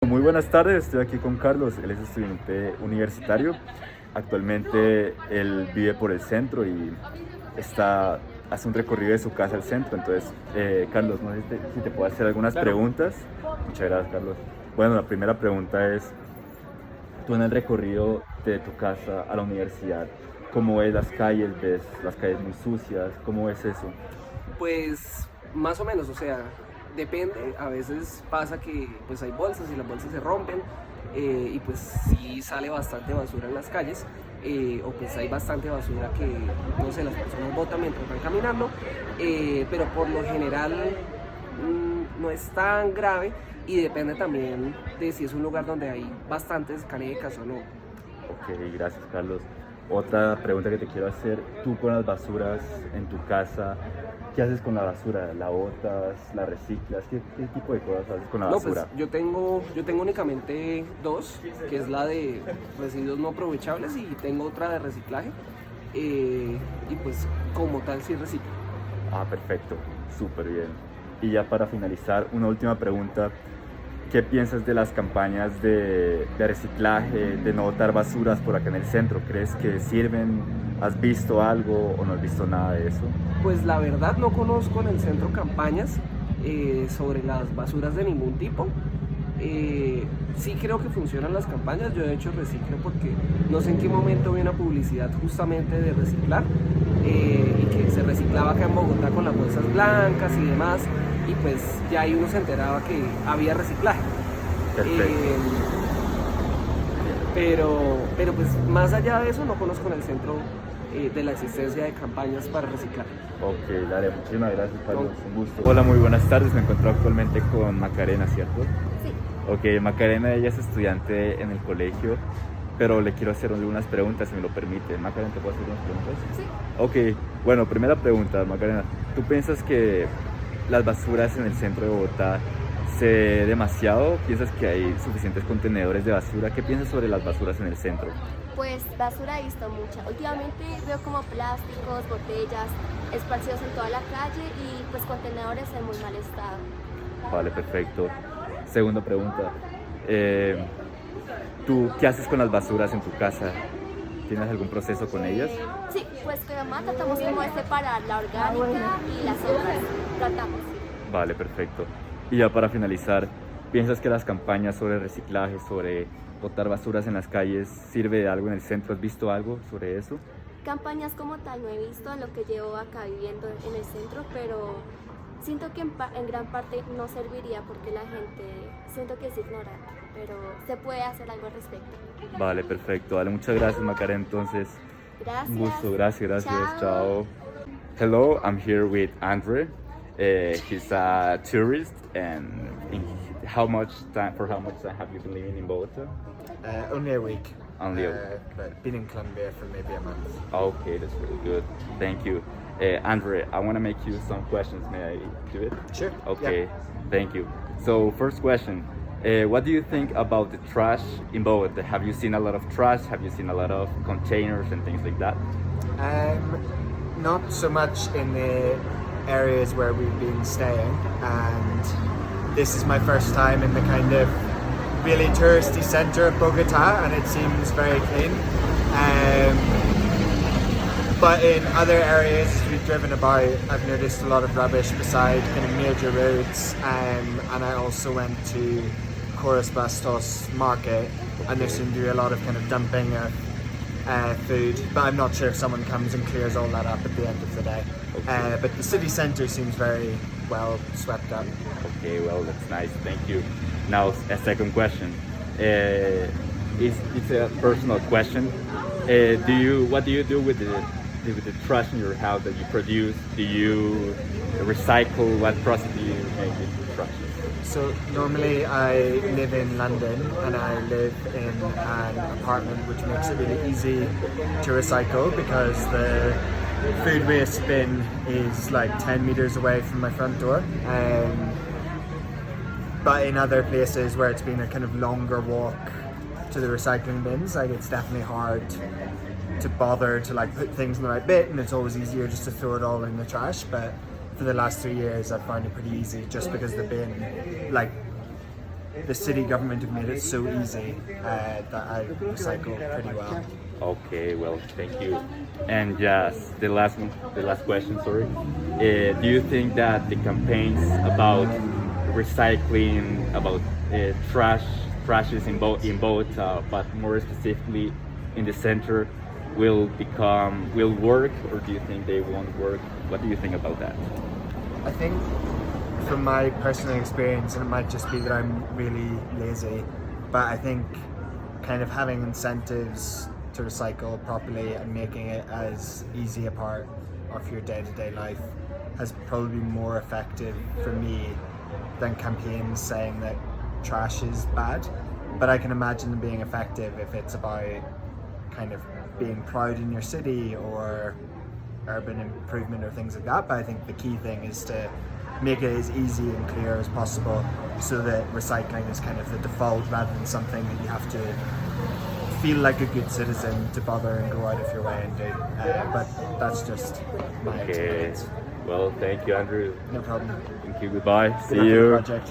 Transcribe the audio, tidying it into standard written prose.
Muy buenas tardes, estoy aquí con Carlos, él es estudiante universitario. Actualmente él vive por el centro y hace un recorrido de su casa al centro. Entonces, Carlos, no sé si te puedo hacer algunas Claro. preguntas. Muchas gracias, Carlos. Bueno, la primera pregunta es, tú en el recorrido de tu casa a la universidad, ¿cómo ves las calles? ¿Ves las calles muy sucias? ¿Cómo ves eso? Pues más o menos, o sea, depende. A veces pasa que pues hay bolsas y las bolsas se rompen y pues sí sale bastante basura en las calles o pues hay bastante basura que, no sé, las personas botan mientras van caminando, pero por lo general no es tan grave y depende también de si es un lugar donde hay bastantes canecas o no. Ok, gracias, Carlos. Otra pregunta que te quiero hacer, tú con las basuras en tu casa, ¿qué haces con la basura? ¿La botas? ¿La reciclas? ¿Qué tipo de cosas haces con la No, basura? pues yo tengo únicamente dos, que es la de residuos no aprovechables y tengo otra de reciclaje. Y pues como tal sí reciclo. Ah, perfecto, súper bien. Y ya para finalizar, una última pregunta. ¿Qué piensas de las campañas de reciclaje, de no botar basuras por acá en el centro? ¿Crees que sirven? ¿Has visto algo o no has visto nada de eso? Pues la verdad no conozco en el centro campañas sobre las basuras de ningún tipo. Sí creo que funcionan las campañas, yo de hecho reciclo porque no sé en qué momento vi una publicidad justamente de reciclar y que se reciclaba acá en Bogotá con las bolsas blancas y demás, y pues ya ahí uno se enteraba que había reciclaje. Perfecto. Eh, pero pues más allá de eso no conozco en el centro de la existencia de campañas para reciclar. Ok, dale, muchísimas gracias, Carlos, un gusto. Hola, muy buenas tardes, me encuentro actualmente con Macarena, ¿cierto? Sí. Ok, Macarena, ella es estudiante en el colegio, pero le quiero hacer algunas preguntas, si me lo permite. Macarena, ¿te puedo hacer unas preguntas? Sí. Ok, bueno, primera pregunta, Macarena. ¿Tú piensas que las basuras en el centro de Bogotá se ve demasiado? ¿Piensas que hay suficientes contenedores de basura? ¿Qué piensas sobre las basuras en el centro? Pues basura he visto mucha. Últimamente veo como plásticos, botellas esparcidos en toda la calle y pues contenedores en muy mal estado. Vale, perfecto. Segunda pregunta. ¿Tú qué haces con las basuras en tu casa? ¿Tienes algún proceso con ellas? Sí, pues con mamá tratamos como de separar la orgánica y las otras. Tratamos. Vale, perfecto. Y ya para finalizar, ¿piensas que las campañas sobre reciclaje, sobre botar basuras en las calles, sirve de algo en el centro? ¿Has visto algo sobre eso? Campañas como tal no he visto en lo que llevo acá viviendo en el centro, pero siento que en gran parte no serviría porque la gente siento que es ignorante, pero se puede hacer algo al respecto. Vale, perfecto. Vale, muchas gracias, Macarena. Entonces, Gracias. un gusto. Gracias. Chao. Chao. Hello, I'm here with Andre. He's a tourist, and for how much time have you been living in Bogota? Only a week. Only a But been in Colombia for maybe a month. Okay, that's really good. Thank you. Andre, I want to make you some questions. May I do it? Sure. Okay, Yeah. thank you. So, first question. What do you think about the trash in Bogota? Have you seen a lot of trash? Have you seen a lot of containers and things like that? Not so much in the areas where we've been staying, and this is my first time in the kind of really touristy center of Bogota, and it seems very clean. But in other areas, as we've driven about, I've noticed a lot of rubbish beside kind of major roads, and I also went to Chorus Bastos Market, and there seemed to be a lot of kind of dumping of food, but I'm not sure if someone comes and clears all that up at the end of the day. Okay. But the city centre seems very well swept up. Okay, well, that's nice. Thank you. Now, a second question. It's a personal question. What do you do with the trash in your house that you produce? Do you recycle? What process do you make with the trash? So normally I live in London, and I live in an apartment, which makes it really easy to recycle because the food waste bin is like 10 meters away from my front door. But in other places where it's been a kind of longer walk to the recycling bins, like it's definitely hard to bother to like put things in the right bit, and it's always easier just to throw it all in the trash. But for the last 3 years, I've found it pretty easy just because the bin, like, the city government have made it so easy that I recycle pretty well. Okay, well, thank you. And just the last question, sorry. Do you think that the campaigns about recycling, about trashes in both, but more specifically in the center, will work, or do you think they won't work? What do you think about that? I think from my personal experience, and it might just be that I'm really lazy, but I think kind of having incentives to recycle properly and making it as easy a part of your day-to-day life has probably been more effective for me than campaigns saying that trash is bad. But I can imagine them being effective if it's about kind of being proud in your city or urban improvement or things like that. But I think the key thing is to make it as easy and clear as possible so that recycling is kind of the default rather than something that you have to feel like a good citizen to bother and go out of your way and do. But that's just my experience. Well, thank you, Andrew. No problem. Thank you. Goodbye. Good See luck with the you. project.